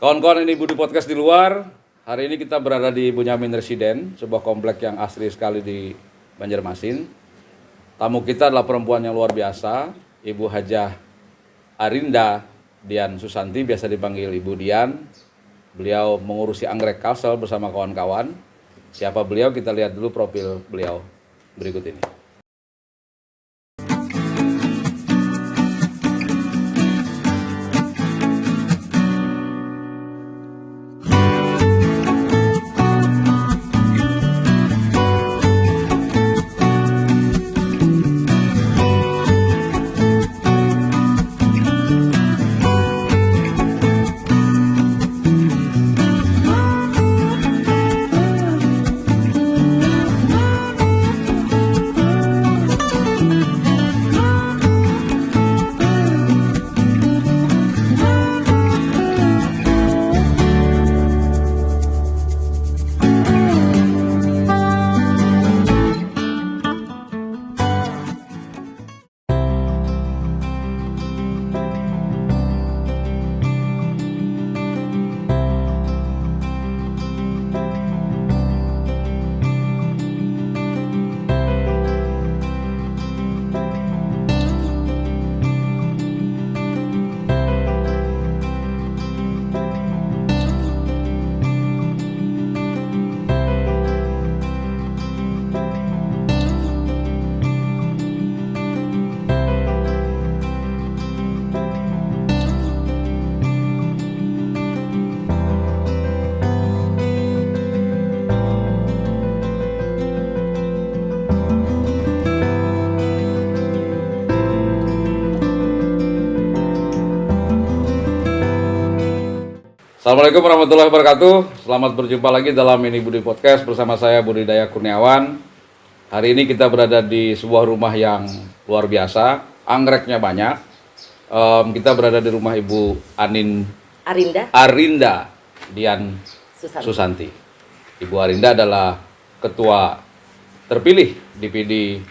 Kawan-kawan, ini Budi Podcast di luar. Hari ini kita berada di Bunyamin Residen, sebuah komplek yang asri sekali di Banjarmasin. Tamu kita adalah perempuan yang luar biasa, Ibu Hajah Arinda Dian Susanti, biasa dipanggil Ibu Dian. Beliau mengurusi anggrek Kalsel bersama kawan-kawan. Siapa beliau? Kita lihat dulu profil beliau berikut ini. Assalamualaikum warahmatullahi wabarakatuh. Selamat berjumpa lagi dalam Ini Budi Podcast bersama saya Budi Daya Kurniawan. Hari ini kita berada di sebuah rumah yang luar biasa. Anggreknya banyak. Kita berada di rumah Ibu Arinda Dian Susanti. Ibu Arinda adalah ketua terpilih DPD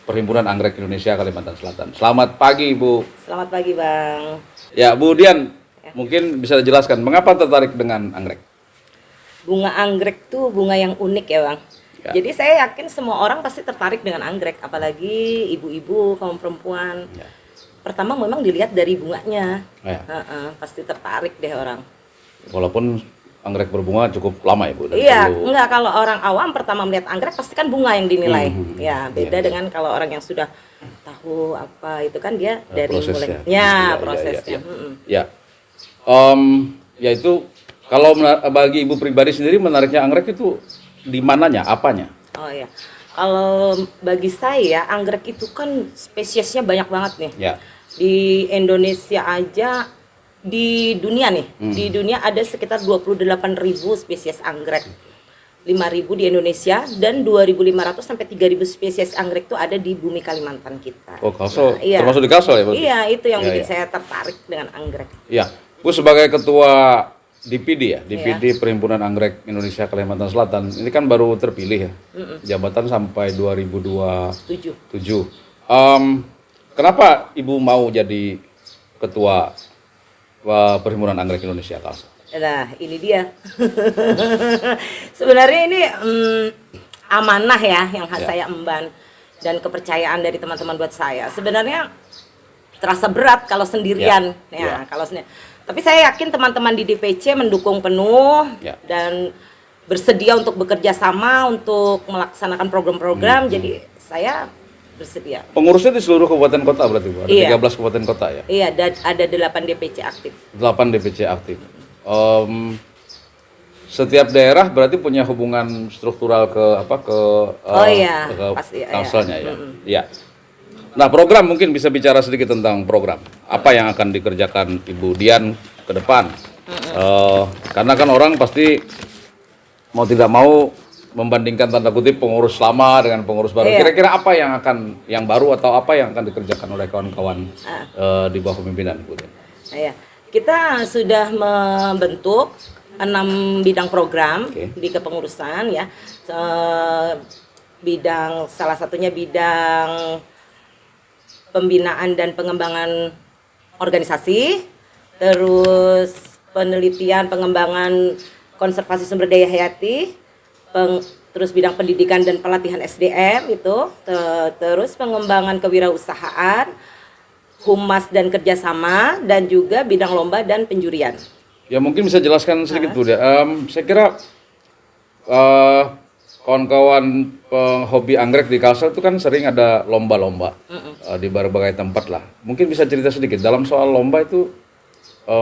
Perhimpunan Anggrek Indonesia Kalimantan Selatan. Selamat pagi, Ibu. Selamat pagi, Bang. Ya, Bu Dian, mungkin bisa dijelaskan mengapa tertarik dengan anggrek? Bunga anggrek tuh bunga yang unik ya, Bang. Ya. Jadi saya yakin semua orang pasti tertarik dengan anggrek, apalagi ibu-ibu, kaum perempuan. Ya. Pertama memang dilihat dari bunganya. Ya. Pasti tertarik deh orang. Walaupun anggrek berbunga cukup lama, Ibu. Iya, enggak, kalau orang awam pertama melihat anggrek pasti kan bunga yang dinilai. Ya, beda dengan kalau orang yang sudah tahu apa itu kan dia dari prosesnya. Prosesnya. Ya. Yaitu kalau bagi Ibu pribadi sendiri menariknya anggrek itu di mananya, apanya? Oh ya, kalau bagi saya anggrek itu kan spesiesnya banyak banget nih. Ya. Di Indonesia aja, di dunia nih, di dunia ada sekitar 28.000 spesies anggrek. 5.000 di Indonesia dan 2.500 sampai 3.000 spesies anggrek itu ada di bumi Kalimantan kita. Oh, Kalsel. Iya. Termasuk di Kalsel ya, Bu? Iya, itu yang bikin saya tertarik dengan anggrek. Iya. Bu sebagai ketua DPD ya, DPD Perhimpunan Anggrek Indonesia Kalimantan Selatan. Ini kan baru terpilih ya. Jabatan sampai 2027. Kenapa Ibu mau jadi ketua Perhimpunan Anggrek Indonesia Kalsel? Nah, ini dia. Sebenarnya ini amanah ya yang saya emban dan kepercayaan dari teman-teman buat saya. Sebenarnya terasa berat kalau sendirian. Kalau sendirian. Tapi saya yakin teman-teman di DPC mendukung penuh dan bersedia untuk bekerja sama untuk melaksanakan program-program. Jadi saya bersedia. Pengurusnya di seluruh kabupaten kota berarti, Bu? Ada 13 kabupaten kota ya? Iya, ada 8 DPC aktif. 8 DPC aktif. Setiap daerah berarti punya hubungan struktural ke Kalselnya ya. Iya. Nah, program mungkin bisa bicara sedikit tentang program. Apa yang akan dikerjakan Ibu Dian ke depan? Karena kan orang pasti mau tidak mau membandingkan tanda kutip pengurus lama dengan pengurus baru. Kira-kira apa yang baru atau apa yang akan dikerjakan oleh kawan-kawan di bawah kepemimpinan Ibu Dian? Kita sudah membentuk 6 bidang program di kepengurusan ya. Salah satunya bidang pembinaan dan pengembangan organisasi, terus penelitian, pengembangan konservasi sumber daya hayati, terus bidang pendidikan dan pelatihan SDM itu, terus pengembangan kewirausahaan, humas dan kerjasama, dan juga bidang lomba dan penjurian. Ya mungkin bisa jelaskan sedikit Bu. Saya kira kawan-kawan penghobi anggrek di Kalsel itu kan sering ada lomba-lomba di berbagai tempat lah. Mungkin bisa cerita sedikit dalam soal lomba itu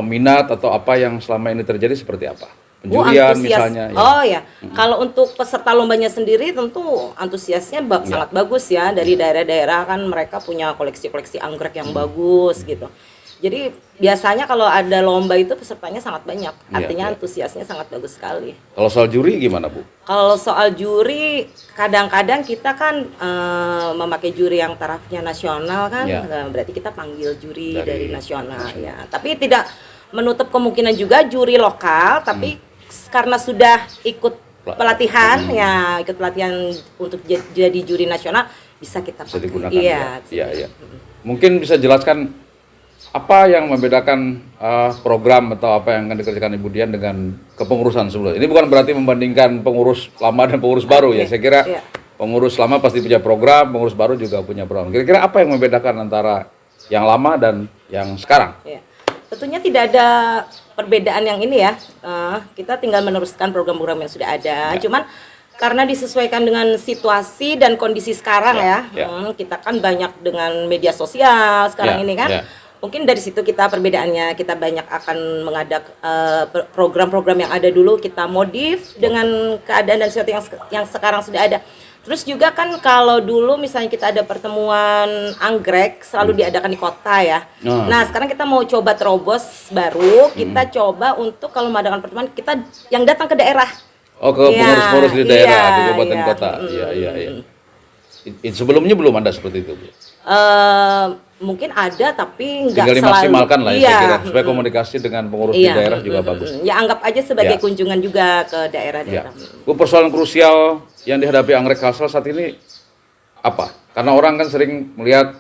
minat atau apa yang selama ini terjadi seperti apa? Penjurian misalnya. Ya. Oh ya, kalau untuk peserta lombanya sendiri tentu antusiasnya sangat bagus ya. Dari daerah-daerah kan mereka punya koleksi-koleksi anggrek yang bagus gitu. Jadi biasanya kalau ada lomba itu pesertanya sangat banyak, artinya antusiasnya sangat bagus sekali. Kalau soal juri gimana Bu? Kalau soal juri, kadang-kadang kita kan memakai juri yang tarafnya nasional kan, berarti kita panggil juri dari nasional ya. Tapi tidak menutup kemungkinan juga juri lokal, tapi karena sudah ikut pelatihan ikut pelatihan untuk jadi juri nasional bisa kita pakai. Digunakan. Iya. Mungkin bisa jelaskan apa yang membedakan program atau apa yang akan dikerjakan Ibu Dian dengan kepengurusan sebelumnya? Ini bukan berarti membandingkan pengurus lama dan pengurus baru ya. Saya kira pengurus lama pasti punya program, pengurus baru juga punya program. Kira-kira apa yang membedakan antara yang lama dan yang sekarang? Ya. Tentunya tidak ada perbedaan yang ini ya. Kita tinggal meneruskan program-program yang sudah ada. Cuman karena disesuaikan dengan situasi dan kondisi sekarang kita kan banyak dengan media sosial sekarang ini kan. Mungkin dari situ kita perbedaannya, kita banyak akan mengadak program-program yang ada dulu, kita modif dengan keadaan dan sesuatu yang sekarang sudah ada. Terus juga kan kalau dulu misalnya kita ada pertemuan anggrek selalu diadakan di kota ya. Nah sekarang kita mau coba terobos baru, kita coba untuk kalau mengadakan pertemuan kita yang datang ke daerah. Oh, ke pengurus-pengurus di daerah, di kabupaten kota. Iya. Sebelumnya belum ada seperti itu Bu? Mungkin ada tapi nggak tinggal dimaksimalkan lah ya, saya kira, supaya komunikasi dengan pengurus di daerah juga bagus. Ya anggap aja sebagai kunjungan juga ke daerah-daerah. Bu, persoalan krusial yang dihadapi anggrek Kalsel saat ini apa? Karena orang kan sering melihat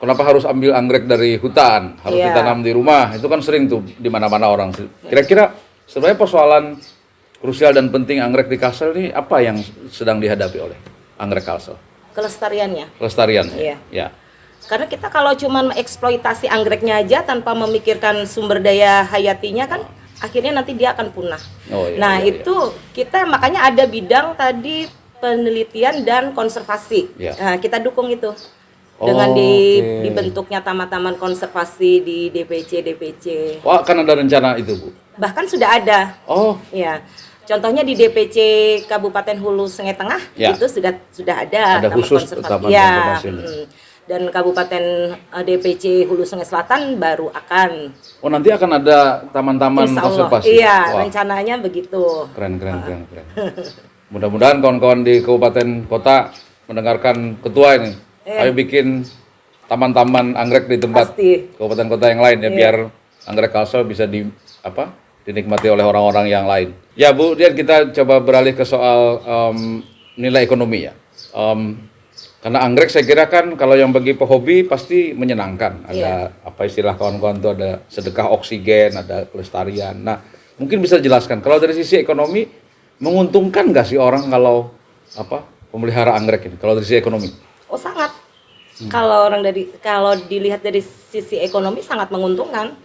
kenapa harus ambil anggrek dari hutan, harus ditanam di rumah, itu kan sering tuh di mana-mana orang. Kira-kira sebenarnya persoalan krusial dan penting anggrek di Kalsel ini apa yang sedang dihadapi oleh anggrek Kalsel? Kelestariannya. Ya. Karena kita kalau cuma mengeksploitasi anggreknya aja tanpa memikirkan sumber daya hayatinya kan akhirnya nanti dia akan punah. Itu kita makanya ada bidang tadi penelitian dan konservasi. Nah, kita dukung itu dengan dibentuknya taman-taman konservasi di DPC. Wah, kan ada rencana itu Bu? Bahkan sudah ada. Ya. Contohnya di DPC Kabupaten Hulu Sungai Tengah itu sudah ada taman khusus konservasi. Dan Kabupaten DPC Hulu Sungai Selatan baru akan. Oh, nanti akan ada taman-taman konservasi. Iya, rencananya begitu. Keren. Mudah-mudahan kawan-kawan di kabupaten kota mendengarkan ketua ini. Ayo bikin taman-taman anggrek di tempat kabupaten kota yang lain ya, biar anggrek Kalsel bisa dinikmati oleh orang-orang yang lain. Ya Bu, kita coba beralih ke soal nilai ekonomi ya. Karena anggrek saya kira kan kalau yang bagi pehobi pasti menyenangkan. Ada apa istilah kawan-kawan itu, ada sedekah oksigen, ada kelestarian. Nah, mungkin bisa jelaskan kalau dari sisi ekonomi menguntungkan nggak sih orang kalau pemelihara anggrek ini? Kalau dari sisi ekonomi? Oh sangat. Kalau dilihat dari sisi ekonomi sangat menguntungkan.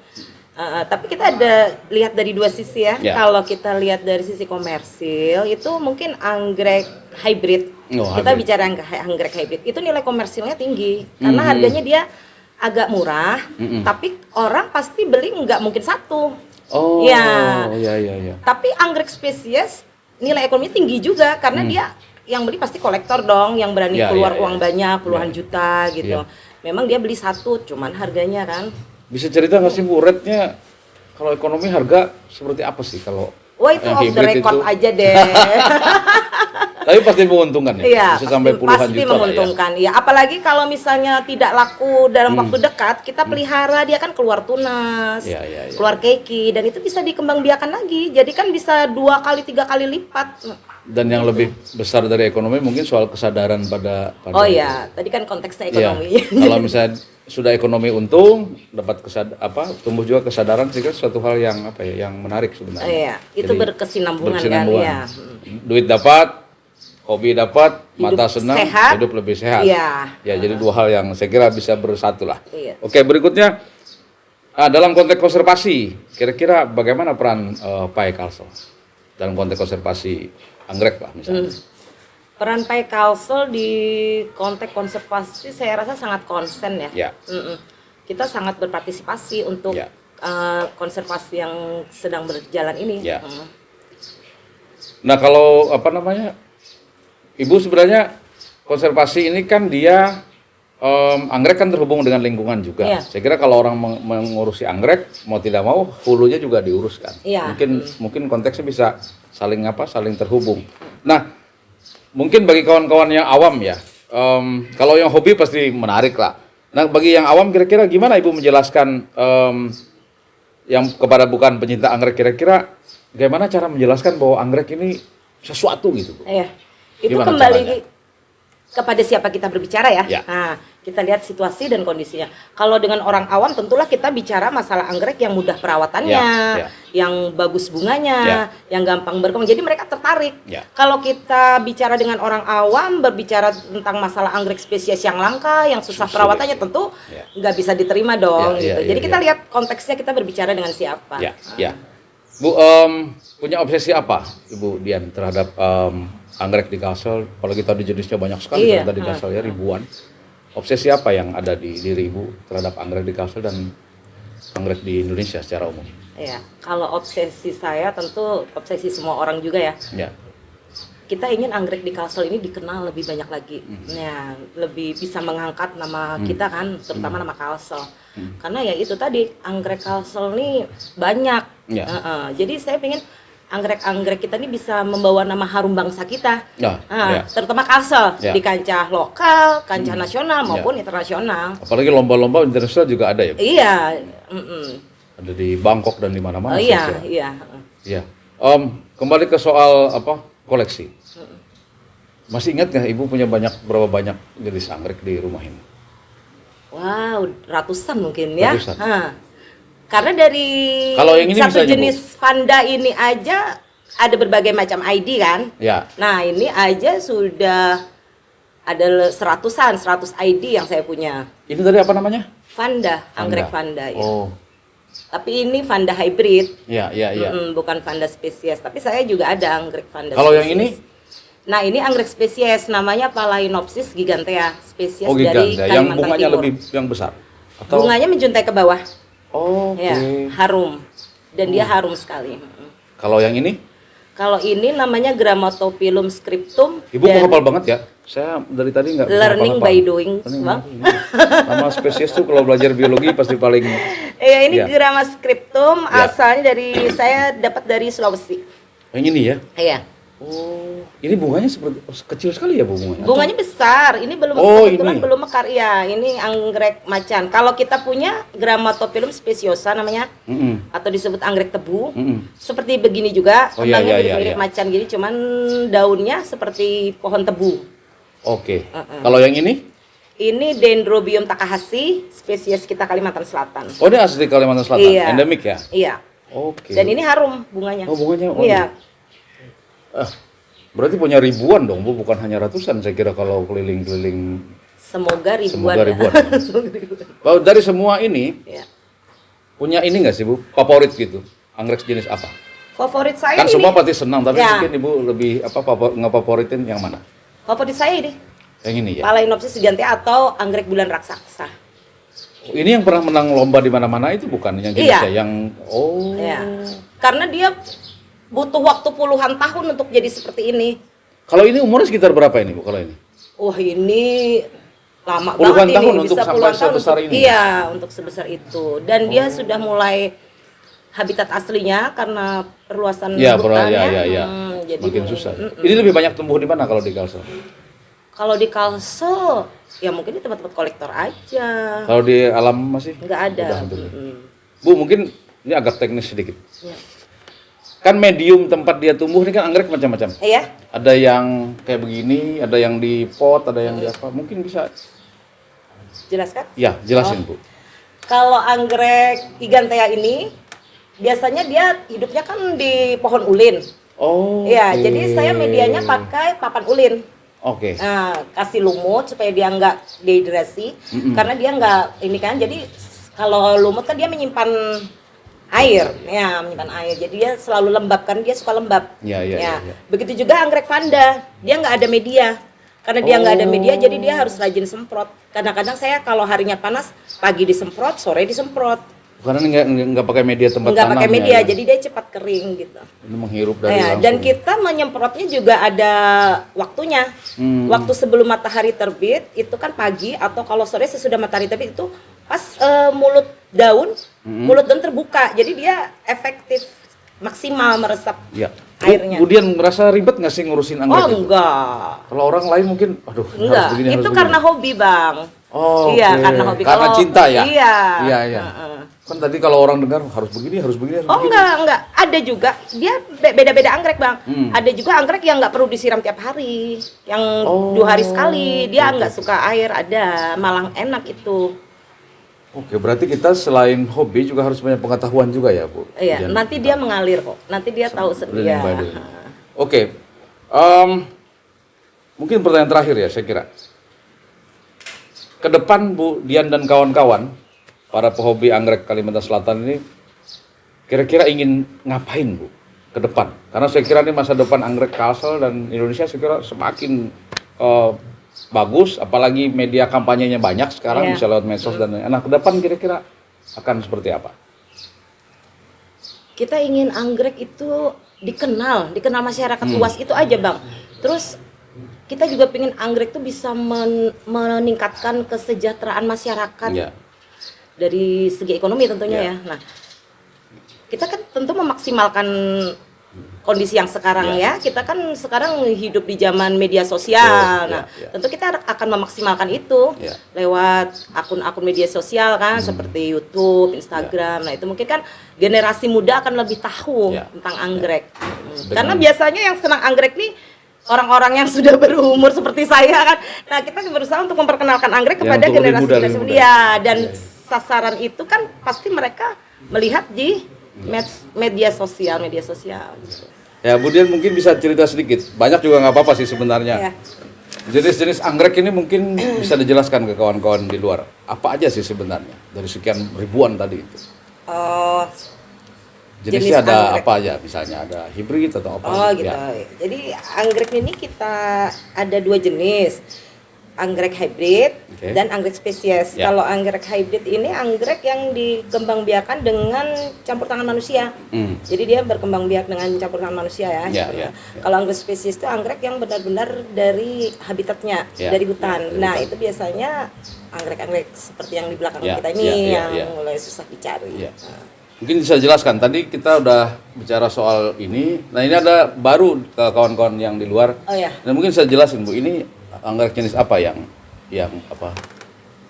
Tapi kita ada lihat dari dua sisi ya. Kalau kita lihat dari sisi komersil itu mungkin anggrek hybrid. Kita bicara anggrek hybrid itu nilai komersilnya tinggi karena harganya dia agak murah, tapi orang pasti beli nggak mungkin satu. Iya. Tapi anggrek spesies nilai ekonomi tinggi juga karena dia yang beli pasti kolektor dong, yang berani keluar uang banyak puluhan juta gitu. Memang dia beli satu, cuman harganya kan. Bisa cerita nggak sih Bu, rate-nya kalau ekonomi harga seperti apa sih kalau? Wah itu off the record itu aja deh. Tapi pasti menguntungkan ya. Iya, Bisa sampai puluhan pasti juta lah ya. menguntungkan. Ya, apalagi kalau misalnya tidak laku dalam waktu dekat, kita pelihara dia kan keluar tunas, Iya, iya, iya. keluar keki, dan itu bisa dikembangbiakan lagi. Jadi kan bisa 2 kali 3 kali lipat. Dan yang lebih besar dari ekonomi mungkin soal kesadaran pada Oh iya, tadi kan konteksnya Iya. ekonomi. Kalau misalnya sudah ekonomi untung, dapat tumbuh juga kesadaran sih kan suatu hal yang yang menarik sebenarnya. Iya, itu Jadi, berkesinambungan kan berkesinambungan. ya. Duit dapat, hobi dapat, mata Hidup senang, sehat. hidup lebih sehat. Iya. Ya, jadi 2 hal yang saya kira bisa bersatu lah. Iya. Oke, berikutnya dalam konteks konservasi, kira-kira bagaimana peran Pak Kalsel dalam konteks konservasi anggrek lah misalnya? Peran Pai Kalsel di konteks konservasi saya rasa sangat konsen ya. Ya. Kita sangat berpartisipasi untuk Ya. konservasi yang sedang berjalan ini. Ya. Nah, kalau Ibu sebenarnya konservasi ini kan dia anggrek kan terhubung dengan lingkungan juga. Iya. Saya kira kalau orang mengurusi anggrek mau tidak mau hulunya juga diuruskan. Iya. Mungkin konteksnya bisa saling terhubung. Nah, mungkin bagi kawan-kawan yang awam ya, kalau yang hobi pasti menarik lah. Nah, bagi yang awam kira-kira gimana Ibu menjelaskan yang kepada bukan pencinta anggrek, kira-kira bagaimana cara menjelaskan bahwa anggrek ini sesuatu gitu, Bu? Iya. Itu Gimana kembali caranya? kepada siapa kita berbicara ya. Ya. Nah, kita lihat situasi dan kondisinya. Kalau dengan orang awam tentulah kita bicara masalah anggrek yang mudah perawatannya, Ya, ya. yang bagus bunganya, yang gampang berkembang. Jadi mereka tertarik. Ya. Kalau kita bicara dengan orang awam berbicara tentang masalah anggrek spesies yang langka, yang susah Sulit. perawatannya, tentu Ya. nggak bisa diterima dong Ya, gitu. ya, Jadi ya, kita ya. lihat konteksnya, kita berbicara dengan siapa. Ya, ya. Bu, punya obsesi apa Ibu Dian terhadap anggrek di Kalsel? Apalagi tadi jenisnya banyak sekali Iya. ternyata di Kalsel ya, ribuan. Obsesi apa yang ada di diri Ibu terhadap anggrek di Kalsel dan anggrek di Indonesia secara umum? Ya, kalau obsesi saya tentu obsesi semua orang juga ya. Ya, Kita ingin anggrek di Kalsel ini dikenal lebih banyak lagi, ya lebih bisa mengangkat nama kita kan, terutama nama Kalsel. Karena ya itu tadi anggrek Kalsel ini banyak, Ya. Jadi saya pengen anggrek-anggrek kita ini bisa membawa nama harum bangsa kita, Ya, ya. terutama Kalsel Ya. di kancah lokal, kancah nasional maupun internasional. apalagi lomba-lomba internasional juga ada ya, Bu? Iya, Ada di Bangkok dan di mana-mana. oh, saya iya, kira. iya. Iya. Kembali ke soal koleksi. Masih ingat nggak Ibu punya berapa banyak jenis anggrek di rumah ini? Wow, ratusan mungkin ya. Ratusan. Karena dari Kalau yang ini satu misalnya, Bu? jenis Vanda ini aja ada berbagai macam ID kan. Ya. Nah, ini aja sudah ada 100 ID yang saya punya. Ini tadi apa namanya? Vanda, anggrek Vanda. Vanda ya. Oh, Tapi ini Vanda hybrid, iya, iya, iya. bukan Vanda spesies. Tapi saya juga ada anggrek Vanda Kalau yang spesies. ini? Nah, ini anggrek spesies namanya Phalaenopsis gigantea, spesies Oh, dari giganta. Yang Kalimantan bunganya Timur. lebih yang besar. Atau Bunganya menjuntai ke bawah. Oh, oke. Ya, harum. Dan dia harum sekali. Kalau yang ini? Kalau ini namanya Grammatophyllum scriptum. Ibu kok hafal banget ya? Saya dari tadi nggak bisa Learning hafal-hafal. by doing, Learning Bang. by doing. Nama spesies tuh kalau belajar biologi pasti paling Ini Ya. Gramma scriptum Ya. asalnya saya dapat dari Sulawesi. yang ini ya. Iya. Oh, ini bunganya seperti kecil sekali ya Bu, bunganya? Bunganya besar. Ini belum Oh, kebetulan ini. belum mekar. Iya, ini anggrek macan. Kalau kita punya Grammatophyllum speciosa namanya, Mm-mm. atau disebut anggrek tebu. Mm-mm. Seperti begini juga, Oh, iya, kembangnya iya, mirip-mirip iya. macan gini, cuman daunnya seperti pohon tebu. Oke. Kalau yang ini? Ini Dendrobium Takahashi, spesies kita Kalimantan Selatan. Oh, ini asli Kalimantan Selatan. Iya. Endemik ya? Iya. Oke. Dan ini harum bunganya. Oh, bunganya. Oh, Iya. Berarti punya ribuan dong, Bu, bukan hanya ratusan saya kira kalau keliling-keliling. Semoga ribuan. Semoga ya. ribuan. Semoga ribuan. Kalau dari semua ini Iya. punya ini nggak sih Bu, favorit gitu? Anggrek jenis apa? Favorit saya Kan ini. semua pasti senang, tapi Ya. mungkin Ibu lebih ngefavoritin yang mana? Favorit saya ini. Yang ini ya. Phalaenopsis gigantea atau anggrek bulan raksasa. Oh, ini yang pernah menang lomba di mana-mana itu bukan yang jenisnya Iya. yang oh. Iya. Karena dia butuh waktu puluhan tahun untuk jadi seperti ini. Kalau ini umurnya sekitar berapa ini Bu kalau ini? Wah, ini lama Puluhan banget tahun ini, untuk bisa sampai puluhan tahun sebesar untuk- ini? Iya, untuk sebesar itu. Dan dia sudah mulai habitat aslinya karena perluasan Iya, hutan iya, ya. iya, iya. jadi makin susah. Ini lebih banyak tumbuh di mana kalau di Kalsel? Kalau di Kalsel ya mungkin di tempat-tempat kolektor aja. Kalau di alam masih? Nggak ada. Udah hampir. Bu, mungkin ini agak teknis sedikit. Ya. Kan medium tempat dia tumbuh ini kan anggrek macam-macam. Iya. Ada yang kayak begini, ada yang di pot, ada yang di apa. Mungkin bisa Jelaskan? ya jelasin Bu. Kalau anggrek gigantea ini biasanya dia hidupnya kan di pohon ulin. Oh. Iya, oke. jadi saya medianya pakai papan ulin. Oke. Nah, kasih lumut supaya dia nggak dehidrasi, karena dia nggak ini kan. Jadi kalau lumut kan dia menyimpan air, ya menyimpan air. Jadi dia selalu lembab kan, dia suka lembab. Ya. Begitu juga anggrek vanda, dia nggak ada media. Karena dia nggak ada media, jadi dia harus rajin semprot. Kadang-kadang saya kalau harinya panas, pagi disemprot, sore disemprot. Karena nggak pakai media tempat Nggak pakai tanamnya, media, ya. jadi dia cepat kering gitu. Ini menghirup dari Ya, langsung. dan kita menyemprotnya juga ada waktunya. Waktu sebelum matahari terbit itu kan pagi, atau kalau sore sesudah matahari terbit itu pas mulut daun terbuka, jadi dia efektif maksimal meresap Ya. airnya. Kemudian merasa ribet nggak sih ngurusin anggrek Oh itu? enggak, Kalau orang lain mungkin, aduh harus enggak. begini, harus Itu begini. karena hobi bang. Oh, Iya, oke. karena hobi. Karena Kalau- cinta ya? Iya. Iya. Kan tadi kalau orang dengar harus begini, harus begini, harus Oh begini. enggak. Ada juga, dia beda-beda anggrek bang. Ada juga anggrek yang nggak perlu disiram tiap hari, yang 2 hari sekali. Dia nggak suka air, ada malah enak itu. Oke, berarti kita selain hobi juga harus punya pengetahuan juga ya, Bu? Iya, Jangan- nanti dia mengalir kok. Nanti dia tahu Learning sendiri. by doing. Oke, mungkin pertanyaan terakhir ya, saya kira. Ke depan, Bu Dian dan kawan-kawan, para pehobi anggrek Kalimantan Selatan ini, kira-kira ingin ngapain, Bu, ke depan? Karena saya kira ini masa depan anggrek Kalsel dan Indonesia saya kira semakin bagus, apalagi media kampanyenya banyak sekarang, Iya. bisa lewat medsos dan lain-lain. Nah, ke depan kira-kira akan seperti apa? Kita ingin anggrek itu dikenal masyarakat luas, itu aja bang. Terus kita juga pengen anggrek itu bisa meningkatkan kesejahteraan masyarakat Ya. dari segi ekonomi tentunya Ya. ya. Nah, kita kan tentu memaksimalkan kondisi yang sekarang ya. Kita kan sekarang hidup di zaman media sosial. Ya, Nah, ya. tentu kita akan memaksimalkan itu Ya. lewat akun-akun media sosial kan, seperti YouTube, Instagram. Nah, itu mungkin kan generasi muda akan lebih tahu Ya. tentang anggrek. Dengan- Karena biasanya yang senang anggrek nih orang-orang yang sudah berumur seperti saya kan. Nah, kita berusaha untuk memperkenalkan anggrek Yang kepada untuk lebih muda, generasi lebih muda. muda. Dan sasaran itu kan pasti mereka melihat di media sosial gitu. Ya, Bu Dian mungkin bisa cerita sedikit. Banyak juga nggak apa-apa sih sebenarnya. Ya. Jenis-jenis anggrek ini mungkin bisa dijelaskan ke kawan-kawan di luar. Apa aja sih sebenarnya dari sekian ribuan tadi itu? Oh, Jenisnya Jenis ada anggrek. apa aja? Misalnya ada hibrid atau apa? oh gitu. Ya. Jadi anggrek ini kita ada 2 jenis. Anggrek hybrid Oke. dan anggrek spesies. Ya. Kalau anggrek hybrid ini anggrek yang dikembangbiakan dengan campur tangan manusia. Jadi dia berkembang biak dengan campur tangan manusia ya. Ya, Gitu. ya, ya. Kalau anggrek spesies itu anggrek yang benar-benar dari habitatnya, Ya, dari hutan. ya, dari Nah, hutan. itu biasanya anggrek-anggrek seperti yang di belakang Ya, kita ini ya, yang ya. mulai susah dicari. Ya. Mungkin bisa jelaskan. Tadi kita udah bicara soal ini. Nah, ini ada baru ke kawan-kawan yang di luar. Oh ya. Dan mungkin saya jelasin, Bu. Ini anggrek jenis apa yang apa?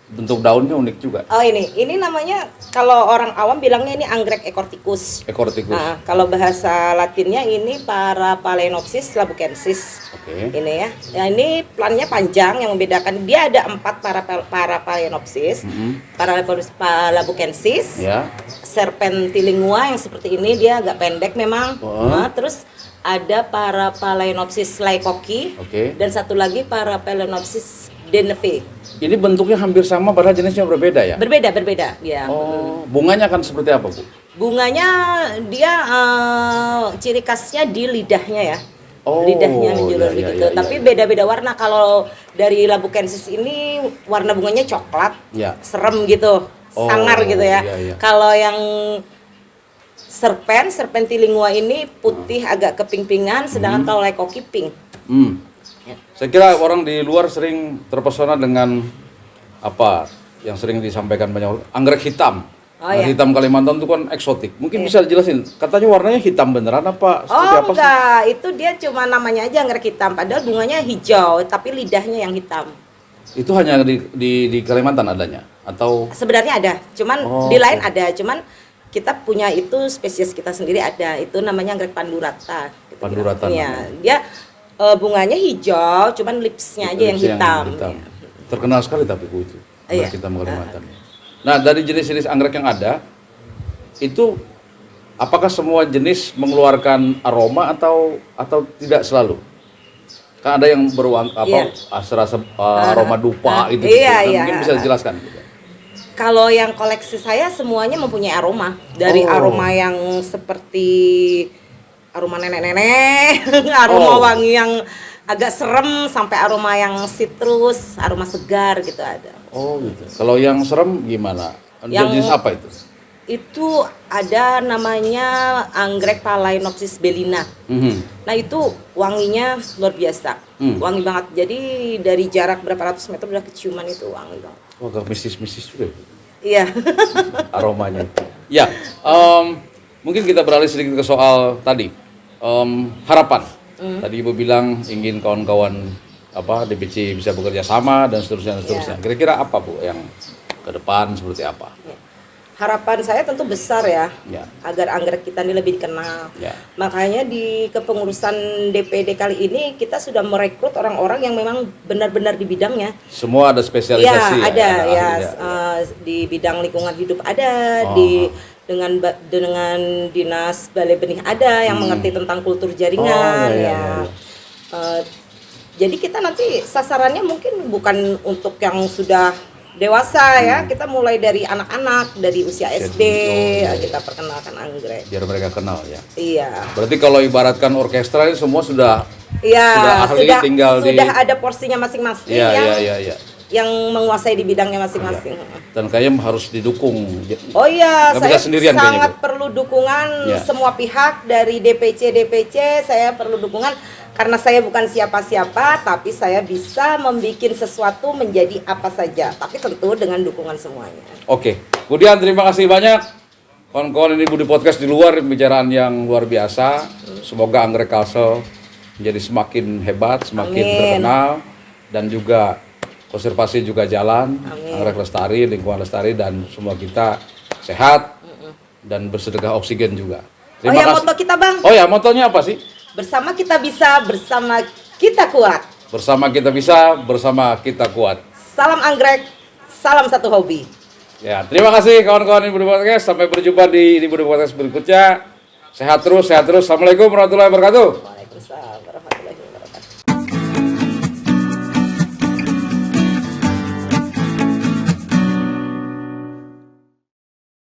Bentuk daunnya unik juga. Oh ini namanya kalau orang awam bilangnya ini anggrek ekor tikus. Ekor tikus. Nah, kalau bahasa Latinnya ini Paraphalaenopsis labuchensis. Oke. Ini ya. Ya ini plannya panjang yang membedakan dia ada 4 Paraphalaenopsis. Paraphalabuchensis, Ya. Serpentilingua yang seperti ini dia agak pendek memang. Oh. Nah, terus ada Paraphalaenopsis laikoki Oke. dan satu lagi Paraphalaenopsis deneve. Ini bentuknya hampir sama padahal jenisnya berbeda ya? Berbeda dia. Oh, bunganya akan seperti apa, Bu? Bunganya dia ciri khasnya di lidahnya ya. Oh, Lidahnya menjulur ya, ya, begitu. ya, ya, Tapi ya. beda-beda warna. Kalau dari labuchensis ini warna bunganya coklat, Ya. serem gitu, Oh, sangar gitu ya. iya, iya. Kalau yang serpentilingua ini putih agak keping-pingan, sedangkan kalau laikoki pink. Ya. Saya kira orang di luar sering terpesona dengan apa yang sering disampaikan banyak orang, anggrek hitam. Oh, iya. Hitam Kalimantan itu kan eksotik. Mungkin bisa dijelasin. Katanya warnanya hitam beneran apa? Seperti Oh apa sih? enggak, itu dia cuma namanya aja anggrek hitam. Padahal bunganya hijau, tapi lidahnya yang hitam. Itu hanya di Kalimantan adanya atau Sebenarnya ada, cuman Oh, di lain oke. ada. Cuman kita punya itu spesies kita sendiri ada. Itu namanya anggrek pandurata. Gitu. Pandurata Iya, dia bunganya hijau, cuman lipsnya aja yang lipsnya hitam. Iya. Terkenal sekali tapi Bu itu. Iya. Anggrek hitam Kalimantan. Nah, dari jenis-jenis anggrek yang ada itu apakah semua jenis mengeluarkan aroma atau tidak selalu? Kan ada yang beruang Iya. rasa aroma dupa itu iya, gitu. Nah, iya. mungkin bisa dijelaskan gitu. Kalau yang koleksi saya semuanya mempunyai aroma. Dari Oh. aroma yang seperti aroma nenek-nenek, aroma Oh. wangi yang agak serem sampai aroma yang citrus, aroma segar gitu ada. Oh gitu. Kalau yang serem gimana? Yang- Jenis apa itu? Itu ada namanya anggrek Phalaenopsis belina. Mhm. Nah itu wanginya luar biasa, wangi banget. Jadi dari jarak berapa ratus meter udah keciuman itu wangi banget. Oh, agak mistis-mistis juga itu Iya. aromanya. Ya, mungkin kita beralih sedikit ke soal tadi. Harapan. Tadi Ibu bilang ingin kawan-kawan DPC bisa bekerja sama dan seterusnya dan seterusnya. Kira-kira apa Bu yang ke depan seperti apa? Harapan saya tentu besar ya, Ya. agar anggrek kita ini lebih dikenal. Ya. Makanya di kepengurusan DPD kali ini kita sudah merekrut orang-orang yang memang benar-benar di bidangnya. Semua ada spesialisasi Iya, ada ya, ahlinya. di bidang lingkungan hidup ada, Oh. dengan dinas balai benih ada yang mengerti tentang kultur Oh, jaringan iya, ya. iya. Jadi kita nanti sasarannya mungkin bukan untuk yang sudah dewasa ya, kita mulai dari anak-anak dari usia SD iya, iya. kita perkenalkan anggrek. Biar mereka kenal ya. Iya. Berarti kalau ibaratkan orkestra ini semua sudah Iya, ahli tinggal di sudah ada porsinya masing-masing iya. yang menguasai di bidangnya masing-masing. Dan kayaknya harus didukung. Oh iya, Nggak bisa saya sendirian kayaknya, sangat Bu. perlu dukungan Ya. semua pihak dari DPC, saya perlu dukungan karena saya bukan siapa-siapa, tapi saya bisa membuat sesuatu menjadi apa saja, tapi tentu dengan dukungan semuanya. Oke, kemudian terima kasih banyak kawan-kawan ini Budi Podcast di luar pembicaraan yang luar biasa. Semoga Anggrek Kalsel menjadi semakin hebat, semakin Amin. terkenal dan juga konservasi juga jalan, Amin. Anggrek lestari, lingkungan lestari dan semua kita sehat dan bersedekah oksigen juga. Oh ya, moto kita Bang, Oh ya, motonya apa sih? bersama kita bisa, bersama kita kuat. Bersama kita bisa, bersama kita kuat. Salam anggrek, salam satu hobi. Ya, terima kasih kawan-kawan di Budi Podcast. Sampai berjumpa di Budi Podcast berikutnya. Sehat terus, sehat terus. Assalamualaikum warahmatullahi wabarakatuh. Waalaikumsalam.